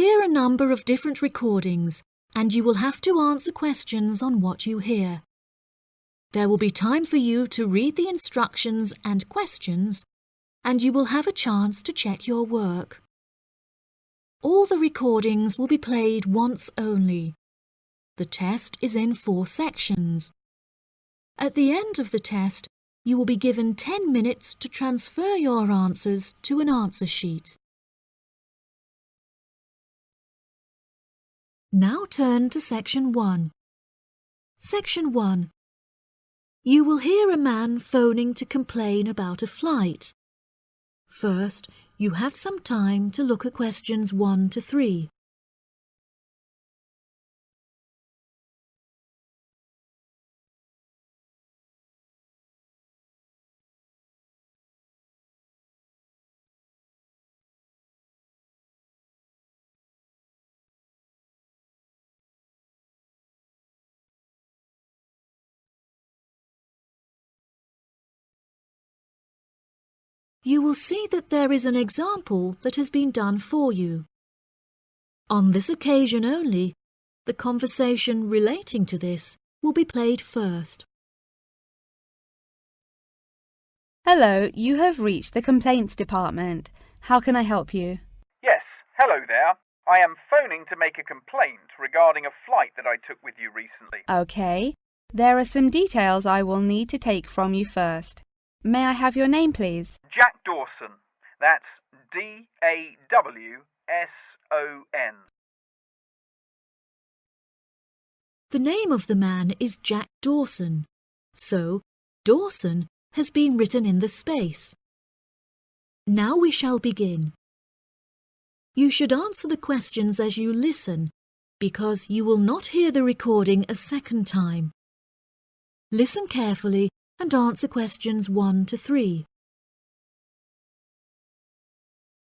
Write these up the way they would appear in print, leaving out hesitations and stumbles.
hear a number of different recordings, and you will have to answer questions on what you hear. There will be time for you to read the instructions and questions, and you will have a chance to check your work. All the recordings will be played once only. The test is in 4 sections. At the end of the test, you will be given 10 minutes to transfer your answers to an answer sheet. Now turn to Section 1. Section 1. You will hear a man phoning to complain about a flight. First, you have some time to look at questions 1 to 3. You will see that there is an example that has been done for you. On this occasion only, the conversation relating to this will be played first. Hello, you have reached the complaints department. How can I help you? Yes, hello there. I am phoning to make a complaint regarding a flight that I took with you recently. Okay. There are some details I will need to take from you first. May I have your name, please? Jack Dawson. That's D-A-W-S-O-N. The name of the man is Jack Dawson, so Dawson has been written in the space. Now we shall begin. You should answer the questions as you listen, because you will not hear the recording a second time. Listen carefully and answer questions 1 to 3.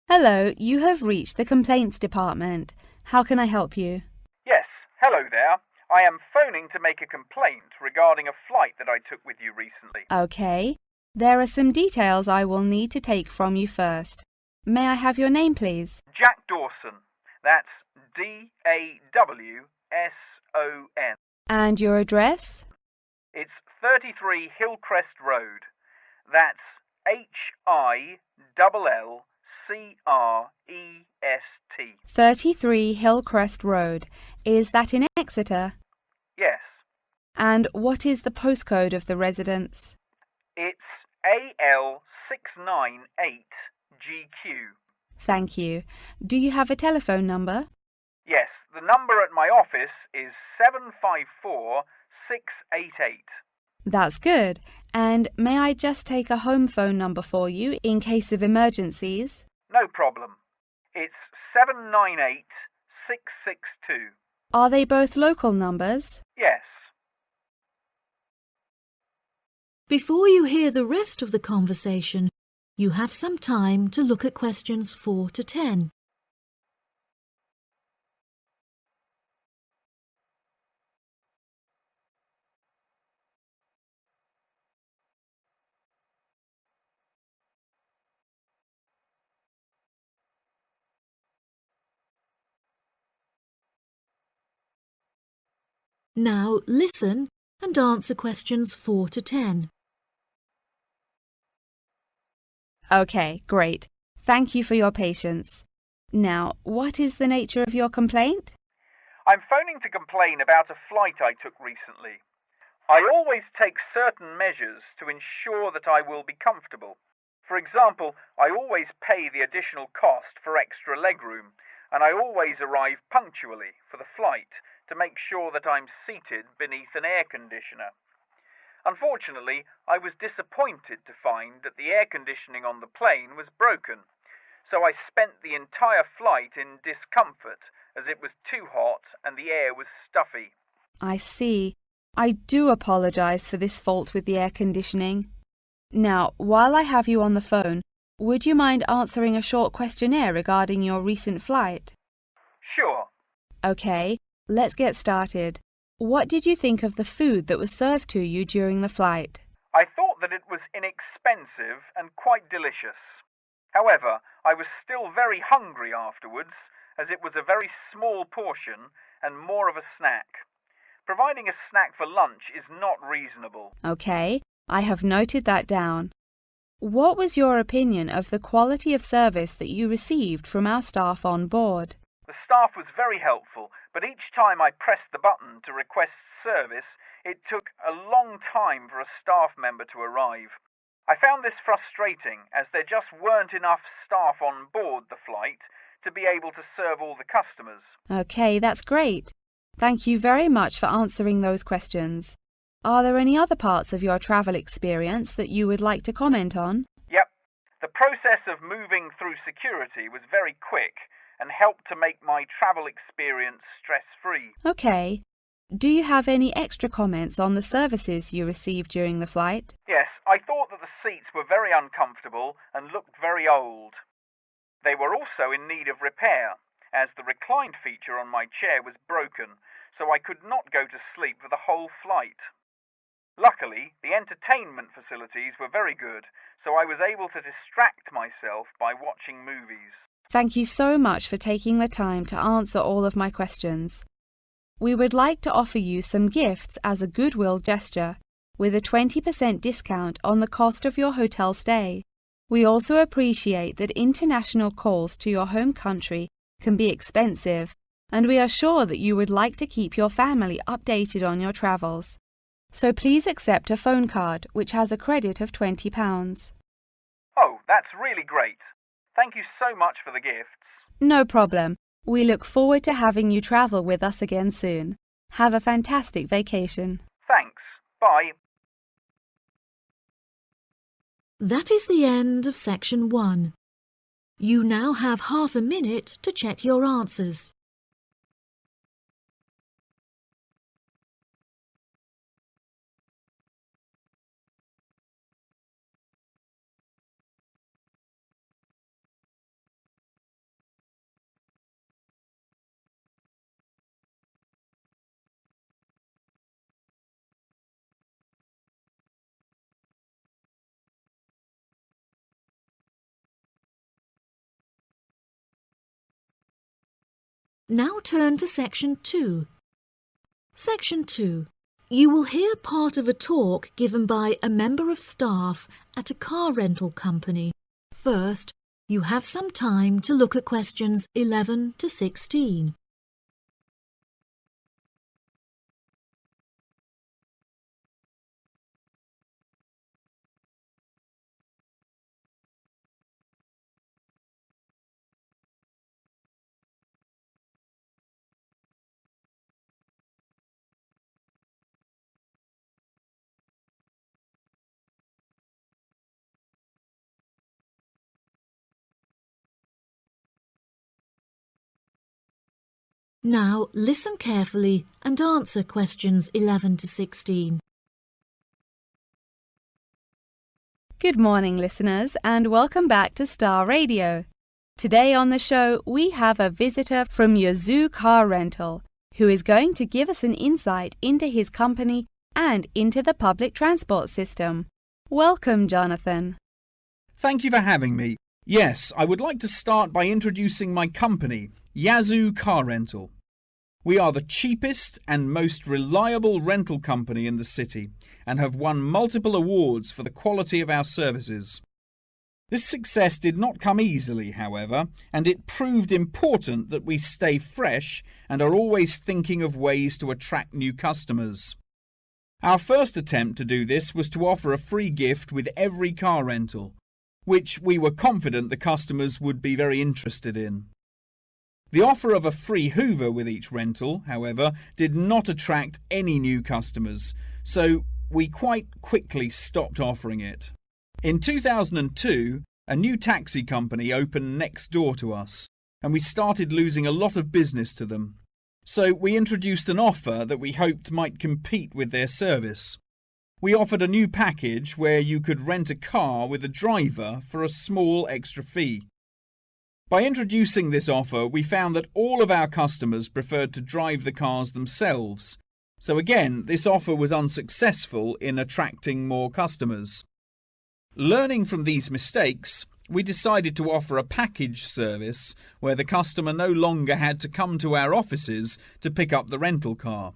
Hello, you have reached the complaints department. How can I help you? Yes, hello there. I am phoning to make a complaint regarding a flight that I took with you recently. Okay. There are some details I will need to take from you first. May I have your name, please? Jack Dawson. That's D-A-W-S-O-N. And your address? It's 33 Hillcrest Road. That's Hillcrest. 33 Hillcrest Road. Is that in Exeter? Yes. And what is the postcode of the residence? It's AL698GQ. Thank you. Do you have a telephone number? Yes, the number at my office is 754688. That's good. And may I just take a home phone number for you in case of emergencies? No problem. It's 798662. Are they both local numbers? Yes. Before you hear the rest of the conversation, you have some time to look at questions 4 to 10. Now listen and answer questions 4 to 10. Okay, great. Thank you for your patience. Now, what is the nature of your complaint? I'm phoning to complain about a flight I took recently. I always take certain measures to ensure that I will be comfortable. For example, I always pay the additional cost for extra legroom, and I always arrive punctually for the flight to make sure that I'm seated beneath an air conditioner. Unfortunately, I was disappointed to find that the air conditioning on the plane was broken, so I spent the entire flight in discomfort as it was too hot and the air was stuffy. I see. I do apologize for this fault with the air conditioning. Now, while I have you on the phone, would you mind answering a short questionnaire regarding your recent flight? Sure. Okay, let's get started. What did you think of the food that was served to you during the flight? I thought that it was inexpensive and quite delicious. However, I was still very hungry afterwards, as it was a very small portion and more of a snack. Providing a snack for lunch is not reasonable. Okay, I have noted that down. What was your opinion of the quality of service that you received from our staff on board? The staff was very helpful, but each time I pressed the button to request service, it took a long time for a staff member to arrive. I found this frustrating as there just weren't enough staff on board the flight to be able to serve all the customers. Okay, that's great. Thank you very much for answering those questions. Are there any other parts of your travel experience that you would like to comment on? Yep. The process of moving through security was very quick and helped to make my travel experience stress-free. Okay. Do you have any extra comments on the services you received during the flight? Yes, I thought that the seats were very uncomfortable and looked very old. They were also in need of repair, as the recline feature on my chair was broken, so I could not go to sleep for the whole flight. Luckily, the entertainment facilities were very good, so I was able to distract myself by watching movies. Thank you so much for taking the time to answer all of my questions. We would like to offer you some gifts as a goodwill gesture, with a 20% discount on the cost of your hotel stay. We also appreciate that international calls to your home country can be expensive, and we are sure that you would like to keep your family updated on your travels. So please accept a phone card which has a credit of £20. Oh, that's really great. Thank you so much for the gifts. No problem. We look forward to having you travel with us again soon. Have a fantastic vacation. Thanks. Bye. That is the end of section 1. You now have half a minute to check your answers. Now turn to section 2. Section 2. You will hear part of a talk given by a member of staff at a car rental company. First, you have some time to look at questions 11 to 16. Now listen carefully and answer questions 11 to 16. Good morning, listeners, and welcome back to Star Radio. Today on the show, we have a visitor from Yazoo Car Rental, who is going to give us an insight into his company and into the public transport system. Welcome, Jonathan. Thank you for having me. Yes, I would like to start by introducing my company, Yazoo Car Rental. We are the cheapest and most reliable rental company in the city and have won multiple awards for the quality of our services. This success did not come easily, however, and it proved important that we stay fresh and are always thinking of ways to attract new customers. Our first attempt to do this was to offer a free gift with every car rental, which we were confident the customers would be very interested in. The offer of a free Hoover with each rental, however, did not attract any new customers, so we quite quickly stopped offering it. In 2002, a new taxi company opened next door to us, and we started losing a lot of business to them. So we introduced an offer that we hoped might compete with their service. We offered a new package where you could rent a car with a driver for a small extra fee. By introducing this offer, we found that all of our customers preferred to drive the cars themselves. So again, this offer was unsuccessful in attracting more customers. Learning from these mistakes, we decided to offer a package service where the customer no longer had to come to our offices to pick up the rental car.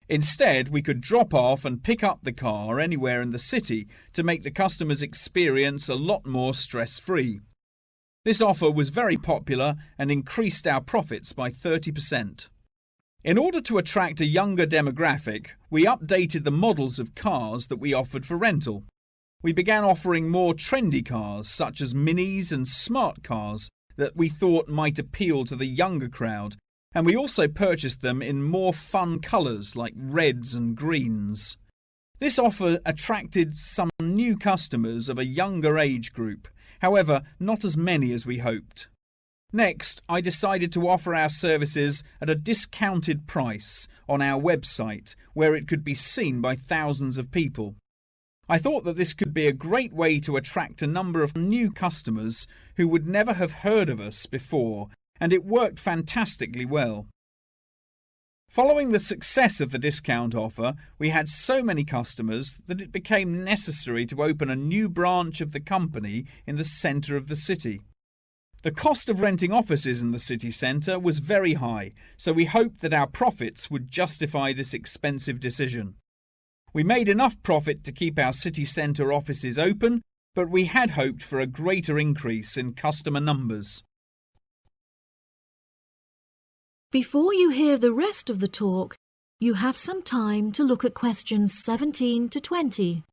Instead, we could drop off and pick up the car anywhere in the city to make the customer's experience a lot more stress-free. This offer was very popular and increased our profits by 30%. In order to attract a younger demographic, we updated the models of cars that we offered for rental. We began offering more trendy cars such as minis and smart cars that we thought might appeal to the younger crowd, and we also purchased them in more fun colours like reds and greens. This offer attracted some new customers of a younger age group, however, not as many as we hoped. Next, I decided to offer our services at a discounted price on our website where it could be seen by thousands of people. I thought that this could be a great way to attract a number of new customers who would never have heard of us before, and it worked fantastically well. Following the success of the discount offer, we had so many customers that it became necessary to open a new branch of the company in the centre of the city. The cost of renting offices in the city centre was very high, so we hoped that our profits would justify this expensive decision. We made enough profit to keep our city centre offices open, but we had hoped for a greater increase in customer numbers. Before you hear the rest of the talk, you have some time to look at questions 17 to 20.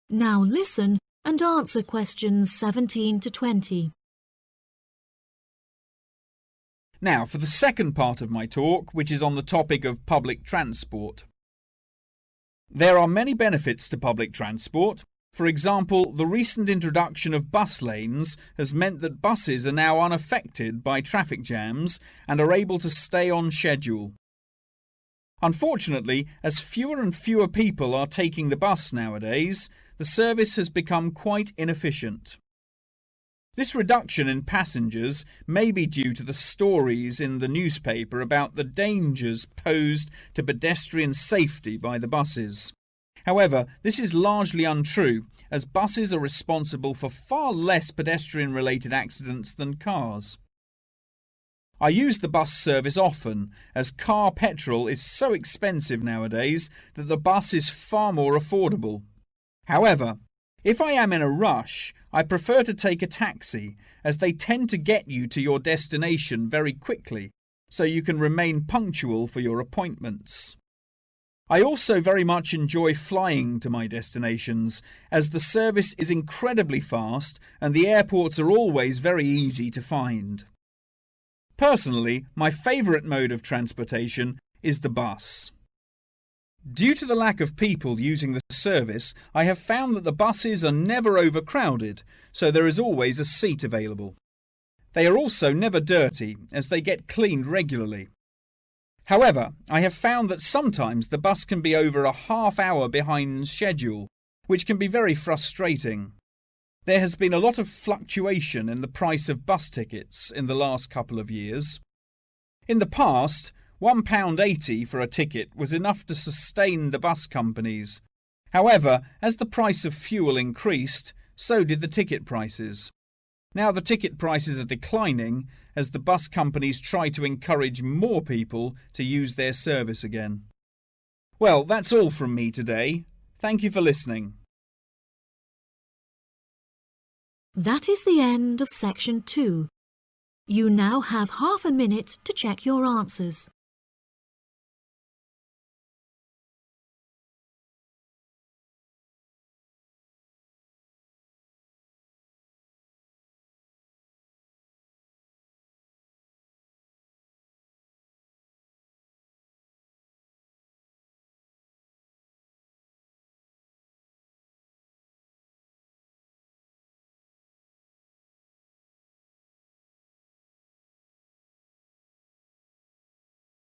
Now listen and answer questions 17 to 20. Now for the second part of my talk, which is on the topic of public transport. There are many benefits to public transport. For example, the recent introduction of bus lanes has meant that buses are now unaffected by traffic jams and are able to stay on schedule. Unfortunately, as fewer and fewer people are taking the bus nowadays, the service has become quite inefficient. This reduction in passengers may be due to the stories in the newspaper about the dangers posed to pedestrian safety by the buses. However, this is largely untrue, as buses are responsible for far less pedestrian-related accidents than cars. I use the bus service often, as car petrol is so expensive nowadays that the bus is far more affordable. However, if I am in a rush, I prefer to take a taxi, as they tend to get you to your destination very quickly, so you can remain punctual for your appointments. I also very much enjoy flying to my destinations, as the service is incredibly fast and the airports are always very easy to find. Personally, my favourite mode of transportation is the bus. Due to the lack of people using the service, I have found that the buses are never overcrowded, so there is always a seat available. They are also never dirty, as they get cleaned regularly. However, I have found that sometimes the bus can be over a half hour behind schedule, which can be very frustrating. There has been a lot of fluctuation in the price of bus tickets in the last couple of years. In the past, £1.80 for a ticket was enough to sustain the bus companies. However, as the price of fuel increased, so did the ticket prices. Now the ticket prices are declining as the bus companies try to encourage more people to use their service again. Well, that's all from me today. Thank you for listening. That is the end of section 2. You now have half a minute to check your answers.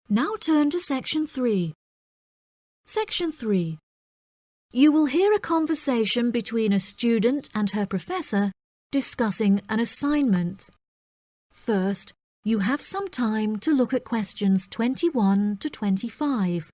Now turn to section 3. Section 3. You will hear a conversation between a student and her professor discussing an assignment. First, you have some time to look at questions 21 to 25.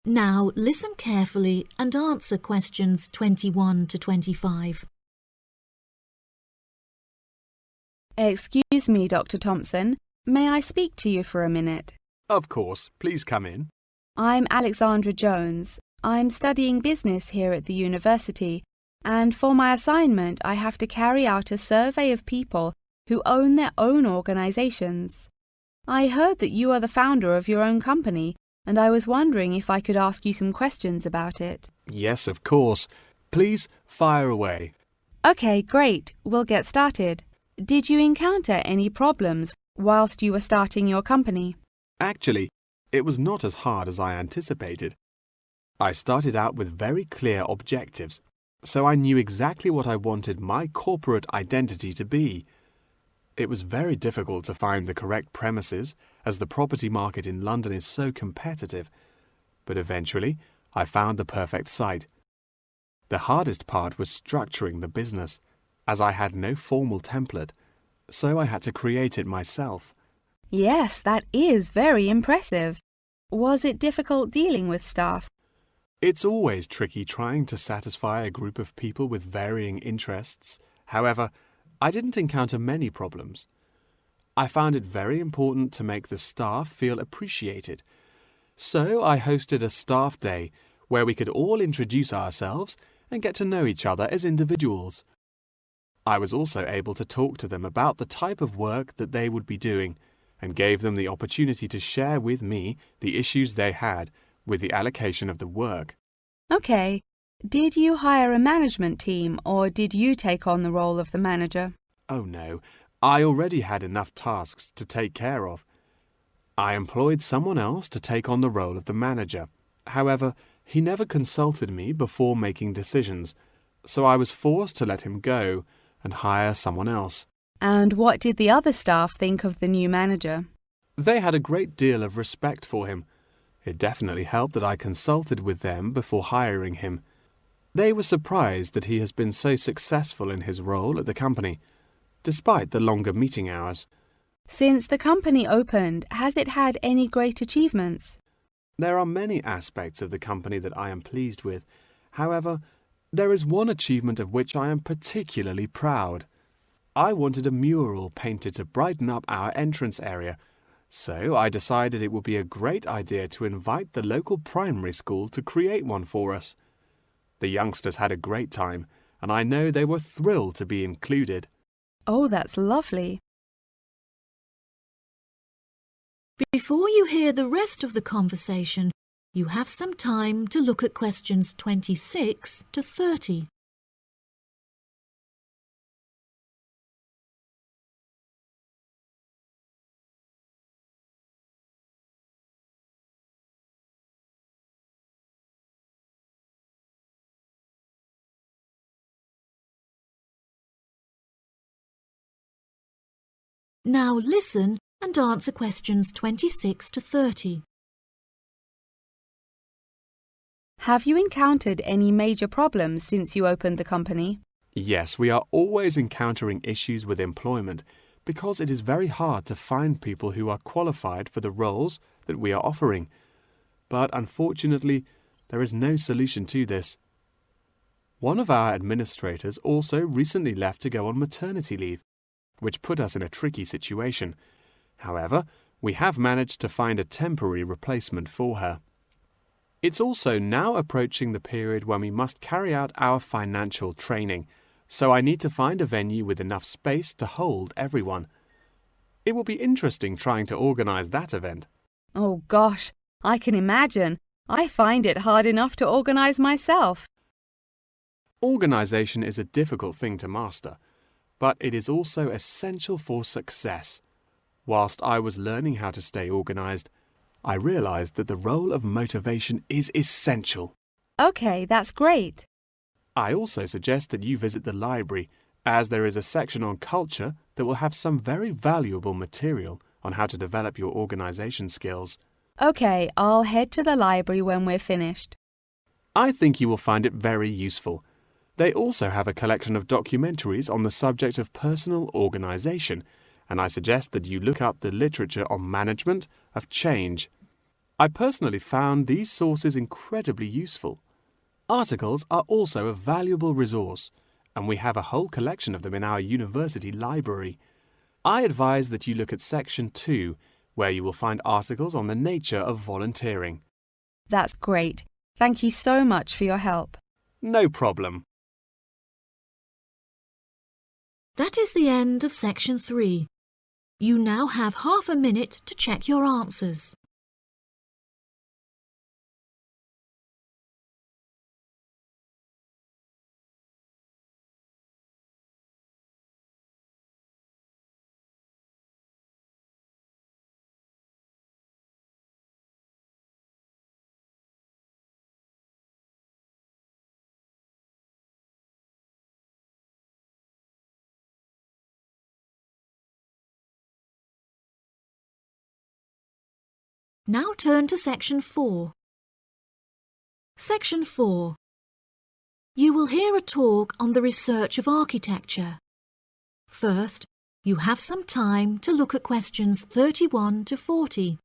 Now listen carefully and answer questions 21 to 25. Excuse me, Dr. Thompson. May I speak to you for a minute? Of course. Please come in. I'm Alexandra Jones. I'm studying business here at the university, and for my assignment I have to carry out a survey of people who own their own organizations. I heard that you are the founder of your own company, and I was wondering if I could ask you some questions about it. Yes, of course. Please fire away. Okay, great. We'll get started. Did you encounter any problems whilst you were starting your company? Actually, it was not as hard as I anticipated. I started out with very clear objectives, so I knew exactly what I wanted my corporate identity to be. It was very difficult to find the correct premises, as the property market in London is so competitive, but eventually I found the perfect site. The hardest part was structuring the business, as I had no formal template, so I had to create it myself. Yes, that is very impressive. Was it difficult dealing with staff? It's always tricky trying to satisfy a group of people with varying interests. However, I didn't encounter many problems. I found it very important to make the staff feel appreciated. So I hosted a staff day where we could all introduce ourselves and get to know each other as individuals. I was also able to talk to them about the type of work that they would be doing and gave them the opportunity to share with me the issues they had with the allocation of the work. Okay. Did you hire a management team, or did you take on the role of the manager? Oh no, I already had enough tasks to take care of. I employed someone else to take on the role of the manager. However, he never consulted me before making decisions, so I was forced to let him go and hire someone else. And what did the other staff think of the new manager? They had a great deal of respect for him. It definitely helped that I consulted with them before hiring him. They were surprised that he has been so successful in his role at the company, despite the longer meeting hours. Since the company opened, has it had any great achievements? There are many aspects of the company that I am pleased with. However, there is one achievement of which I am particularly proud. I wanted a mural painted to brighten up our entrance area, so I decided it would be a great idea to invite the local primary school to create one for us. The youngsters had a great time, and I know they were thrilled to be included. Oh, that's lovely. Before you hear the rest of the conversation, you have some time to look at questions 26 to 30. Now listen and answer questions 26 to 30. Have you encountered any major problems since you opened the company? Yes, we are always encountering issues with employment because it is very hard to find people who are qualified for the roles that we are offering. But unfortunately, there is no solution to this. One of our administrators also recently left to go on maternity leave, which put us in a tricky situation. However, we have managed to find a temporary replacement for her. It's also now approaching the period when we must carry out our financial training, so I need to find a venue with enough space to hold everyone. It will be interesting trying to organise that event. Oh gosh, I can imagine. I find it hard enough to organise myself. Organisation is a difficult thing to master, but it is also essential for success. Whilst I was learning how to stay organised, I realised that the role of motivation is essential. OK, that's great. I also suggest that you visit the library, as there is a section on culture that will have some very valuable material on how to develop your organisation skills. OK, I'll head to the library when we're finished. I think you will find it very useful. They also have a collection of documentaries on the subject of personal organisation, and I suggest that you look up the literature on management of change. I personally found these sources incredibly useful. Articles are also a valuable resource, and we have a whole collection of them in our university library. I advise that you look at Section 2, where you will find articles on the nature of volunteering. That's great. Thank you so much for your help. No problem. That is the end of Section 3. You now have half a minute to check your answers. Now turn to Section 4. Section 4. You will hear a talk on the research of architecture. First, you have some time to look at questions 31 to 40.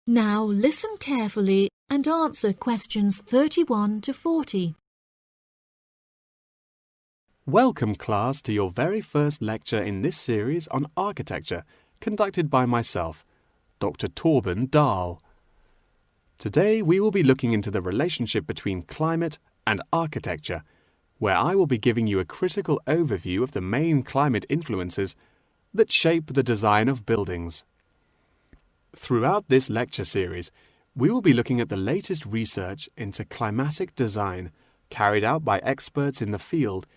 Now listen carefully and answer questions 31 to 40. Welcome, class, to your very first lecture in this series on architecture, conducted by myself, Dr. Torben Dahl. Today we will be looking into the relationship between climate and architecture, where I will be giving you a critical overview of the main climate influences that shape the design of buildings. Throughout this lecture series, we will be looking at the latest research into climatic design carried out by experts in the field,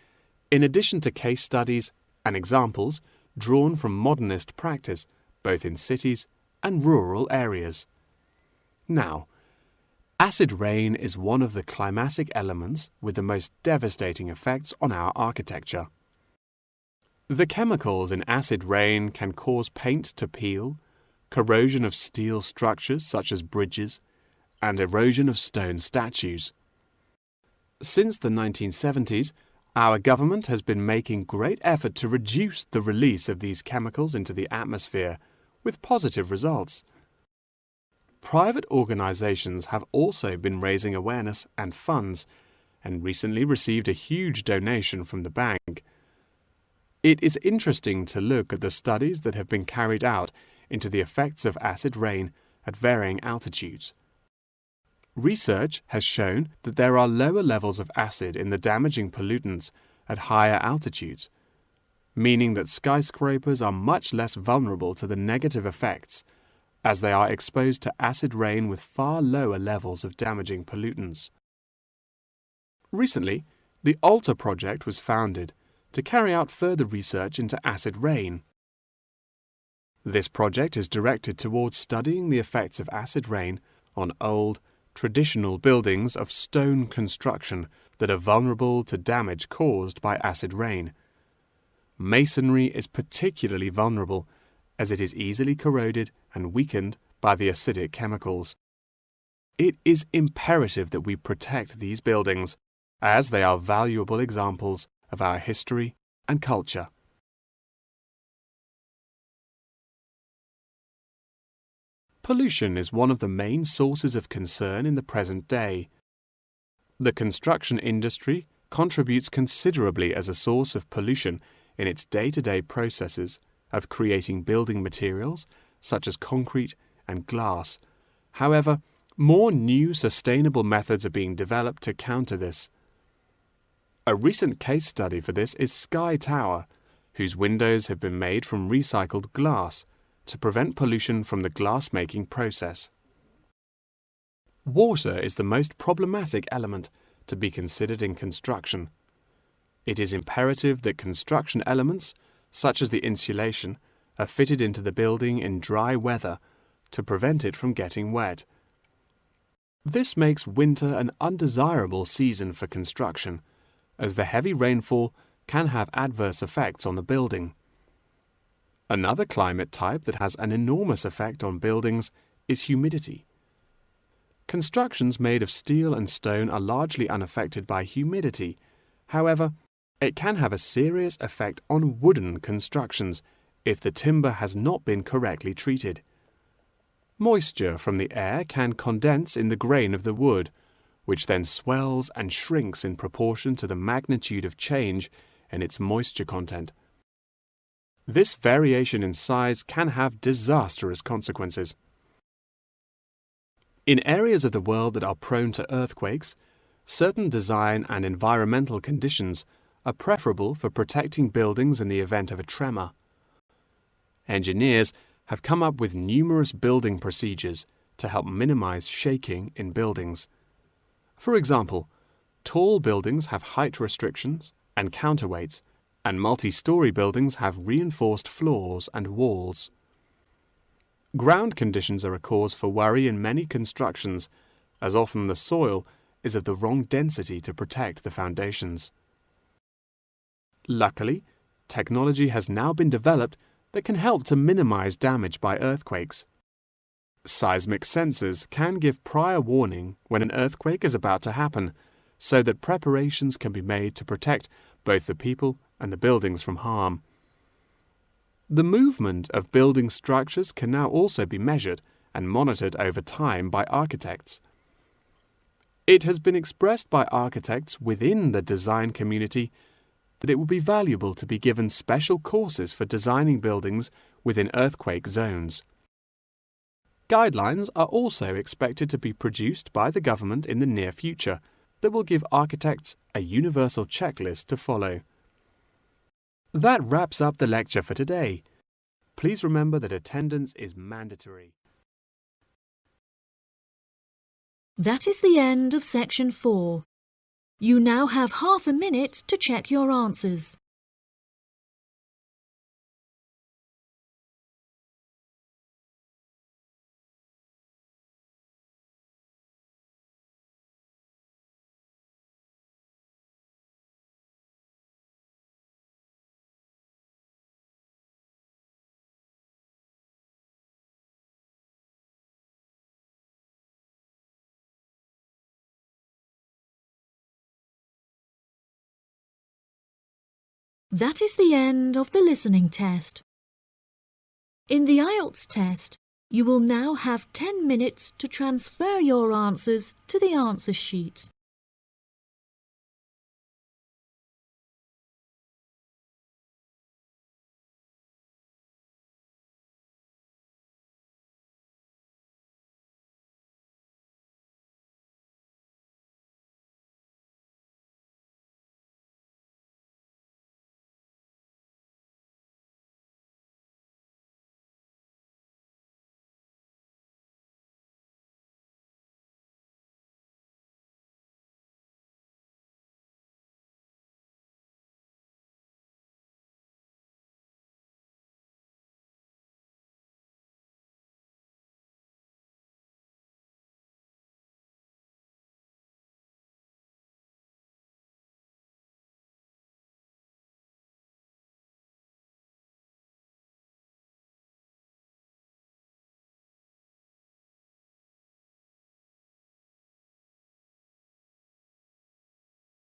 in addition to case studies and examples drawn from modernist practice, both in cities and rural areas. Now, acid rain is one of the climatic elements with the most devastating effects on our architecture. The chemicals in acid rain can cause paint to peel, corrosion of steel structures such as bridges, and erosion of stone statues. Since the 1970s, our government has been making great effort to reduce the release of these chemicals into the atmosphere, with positive results. Private organisations have also been raising awareness and funds, and recently received a huge donation from the bank. It is interesting to look at the studies that have been carried out into the effects of acid rain at varying altitudes. Research has shown that there are lower levels of acid in the damaging pollutants at higher altitudes, meaning that skyscrapers are much less vulnerable to the negative effects, as they are exposed to acid rain with far lower levels of damaging pollutants. Recently, the ALTA project was founded to carry out further research into acid rain. This project is directed towards studying the effects of acid rain on old, traditional buildings of stone construction that are vulnerable to damage caused by acid rain. Masonry is particularly vulnerable as it is easily corroded and weakened by the acidic chemicals. It is imperative that we protect these buildings, as they are valuable examples of our history and culture. Pollution is one of the main sources of concern in the present day. The construction industry contributes considerably as a source of pollution in its day-to-day processes of creating building materials such as concrete and glass. However, more new sustainable methods are being developed to counter this. A recent case study for this is Sky Tower, whose windows have been made from recycled glass to prevent pollution from the glass-making process. Water is the most problematic element to be considered in construction. It is imperative that construction elements, such as the insulation, are fitted into the building in dry weather to prevent it from getting wet. This makes winter an undesirable season for construction, as the heavy rainfall can have adverse effects on the building. Another climate type that has an enormous effect on buildings is humidity. Constructions made of steel and stone are largely unaffected by humidity. However, it can have a serious effect on wooden constructions if the timber has not been correctly treated. Moisture from the air can condense in the grain of the wood, which then swells and shrinks in proportion to the magnitude of change in its moisture content. This variation in size can have disastrous consequences. In areas of the world that are prone to earthquakes, certain design and environmental conditions are preferable for protecting buildings in the event of a tremor. Engineers have come up with numerous building procedures to help minimize shaking in buildings. For example, tall buildings have height restrictions and counterweights, and multi-story buildings have reinforced floors and walls. Ground conditions are a cause for worry in many constructions, as often the soil is of the wrong density to protect the foundations. Luckily, technology has now been developed that can help to minimize damage by earthquakes. Seismic sensors can give prior warning when an earthquake is about to happen, so that preparations can be made to protect both the people and the buildings from harm. The movement of building structures can now also be measured and monitored over time by architects. It has been expressed by architects within the design community that it would be valuable to be given special courses for designing buildings within earthquake zones. Guidelines are also expected to be produced by the government in the near future that will give architects a universal checklist to follow. That wraps up the lecture for today. Please remember that attendance is mandatory. That is the end of section 4. You now have half a minute to check your answers. That is the end of the listening test. In the Ielts test, you will now have 10 minutes to transfer your answers to the answer sheet.